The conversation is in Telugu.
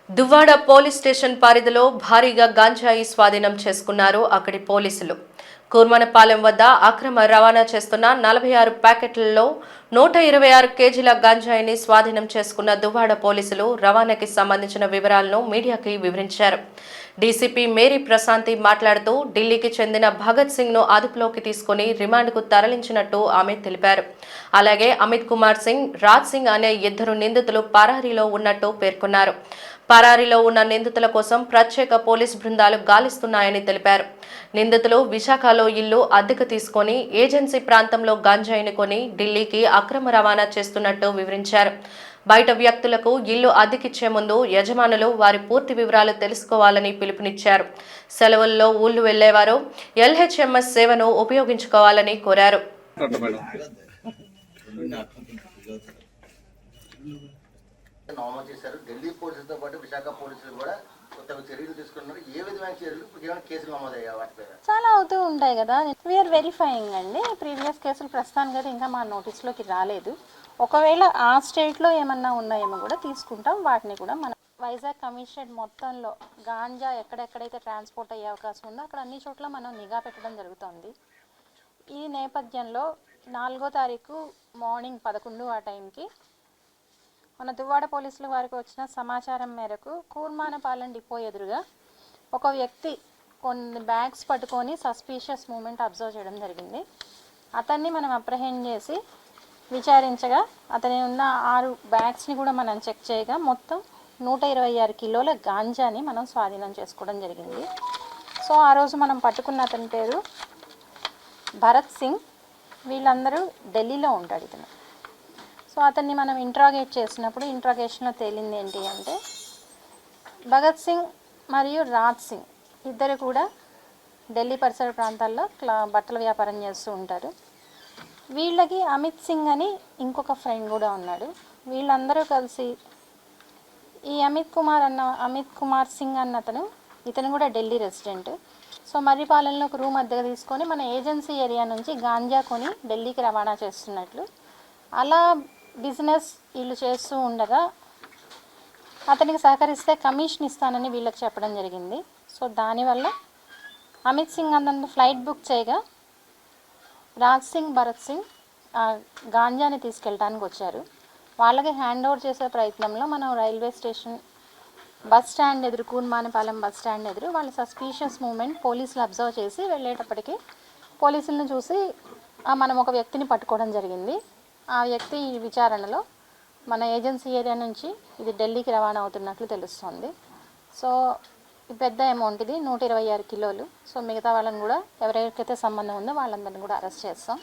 దువ్వాడ పోలీస్ స్టేషన్ పరిధిలో భారీగా గంజాయి స్వాధీనం చేసుకున్నారు అక్కడి పోలీసులు. కూర్మనపాలెం వద్ద అక్రమ రవాణా చేస్తున్న 46 ప్యాకెట్లలో 126 కేజీల గంజాయిని స్వాధీనం చేసుకున్న దువ్వాడ పోలీసులు రవాణాకి సంబంధించిన వివరాలను మీడియాకి వివరించారు. డీసీపీ మేరీ ప్రశాంతి మాట్లాడుతూ ఢిల్లీకి చెందిన భగత్ సింగ్ ను అదుపులోకి తీసుకుని రిమాండ్కు తరలించినట్టు ఆమె తెలిపారు. అలాగే అమిత్ కుమార్ సింగ్, రాజ్ సింగ్ అనే ఇద్దరు నిందితులు పరారీలో ఉన్నట్టు పేర్కొన్నారు. పరారీలో ఉన్న నిందితుల కోసం ప్రత్యేక పోలీస్ బృందాలు గాలిస్తున్నాయని తెలిపారు. నిందితులు విశాఖలో ఇల్లు అద్దెకు తీసుకొని ఏజెన్సీ ప్రాంతంలో గంజాయిని కొని ఢిల్లీకి అక్రమ రవాణా చేస్తున్నట్టు వివరించారు. బయట వ్యక్తులకు ఇల్లు అద్దెకిచ్చే ముందు యజమానులు వారి పూర్తి వివరాలు తెలుసుకోవాలని పిలుపునిచ్చారు. సెలవుల్లో ఊళ్లు వెళ్లేవారు ఎల్హెచ్ఎంఎస్ సేవను ఉపయోగించుకోవాలని కోరారు. నార్మల్ చేశారు. ఢిల్లీ పోలీసులతో పాటు విశాఖ పోలీసులు కూడా కొత్తగా చర్యలు తీసుకున్నారు. ఏ విధమైన చర్యలు కేసులు నమోదయ్యాయి? వాటిపై చాలా అవుతూ ఉంటాయి కదా. వీఆర్ వెరిఫైయింగ్ అండి. ప్రీవియస్ కేసులు ప్రస్తుతానికి అయితే ఇంకా మా నోటీస్లోకి రాలేదు. ఒకవేళ ఆ స్టేట్లో ఏమన్నా ఉన్నాయేమో కూడా తీసుకుంటాం. వాటిని కూడా మనం వైజాగ్ కమిషనరేట్ మొత్తంలో గాంజా ఎక్కడెక్కడైతే ట్రాన్స్పోర్ట్ అయ్యే అవకాశం ఉందో అక్కడ అన్ని చోట్ల మనం నిఘా పెట్టడం జరుగుతుంది. ఈ నేపథ్యంలో 4వ తారీఖు మార్నింగ్ 11 ఆ టైంకి మన దువ్వాడ పోలీసులు వారికి వచ్చిన సమాచారం మేరకు కూర్మానపాలెం డిపో ఎదురుగా ఒక వ్యక్తి కొన్ని బ్యాగ్స్ పట్టుకొని సస్పీషియస్ మూమెంట్ అబ్జర్వ్ చేయడం జరిగింది. అతన్ని మనం అప్రహెండ్ చేసి విచారించగా అతని ఉన్న 6 బ్యాగ్స్ని కూడా మనం చెక్ చేయగా మొత్తం 126 కిలోల గాంజాని మనం స్వాధీనం చేసుకోవడం జరిగింది. సో ఆ రోజు మనం పట్టుకున్న అతని పేరు భరత్ సింగ్. వీళ్ళందరూ ఢిల్లీలో ఉంటాడు ఇతను. సో అతన్ని మనం ఇంట్రాగేట్ చేసినప్పుడు ఇంట్రాగేషన్లో తేలింది ఏంటి అంటే భగత్ సింగ్ మరియు రాజ్ సింగ్ ఇద్దరు కూడా ఢిల్లీ పరిసర ప్రాంతాల్లో బట్టల వ్యాపారం చేస్తూ ఉంటారు. వీళ్ళకి అమిత్ సింగ్ అని ఇంకొక ఫ్రెండ్ కూడా ఉన్నాడు. వీళ్ళందరూ కలిసి ఈ అమిత్ కుమార్ సింగ్ అన్న ఇతను కూడా ఢిల్లీ రెసిడెంట్. సో మర్రిపాలెంలో ఒక రూమ్ అద్దెగా తీసుకొని మన ఏజెన్సీ ఏరియా నుంచి గాంజా కొని ఢిల్లీకి రవాణా చేస్తున్నట్లు అలా బిజినెస్ వీళ్ళు చేస్తూ ఉండగా అతనికి సహకరిస్తే కమిషన్ ఇస్తానని వీళ్ళకి చెప్పడం జరిగింది. సో దానివల్ల అమిత్ సింగ్ అన్న ఫ్లైట్ బుక్ చేయగా రాజ్ సింగ్, భరత్ సింగ్ గాంజాని తీసుకెళ్ళడానికి వచ్చారు. వాళ్ళకి హ్యాండ్ ఓవర్ చేసే ప్రయత్నంలో మనం రైల్వే స్టేషన్ బస్ స్టాండ్ ఎదురు కూర్మానపాలెం బస్ స్టాండ్ ఎదురు వాళ్ళ సస్పీషియస్ మూమెంట్ పోలీసులు అబ్జర్వ్ చేసి వెళ్ళేటప్పటికి పోలీసులను చూసి మనం ఒక వ్యక్తిని పట్టుకోవడం జరిగింది. ఆ వ్యక్తి ఈ విచారణలో మన ఏజెన్సీ ఏరియా నుంచి ఇది ఢిల్లీకి రవాణా అవుతున్నట్లు తెలుస్తుంది. సో పెద్ద అమౌంట్ ఇది 126 కిలోలు. సో మిగతా వాళ్ళని కూడా ఎవరెవరికైతే సంబంధం ఉందో వాళ్ళందరినీ కూడా అరెస్ట్ చేస్తాం.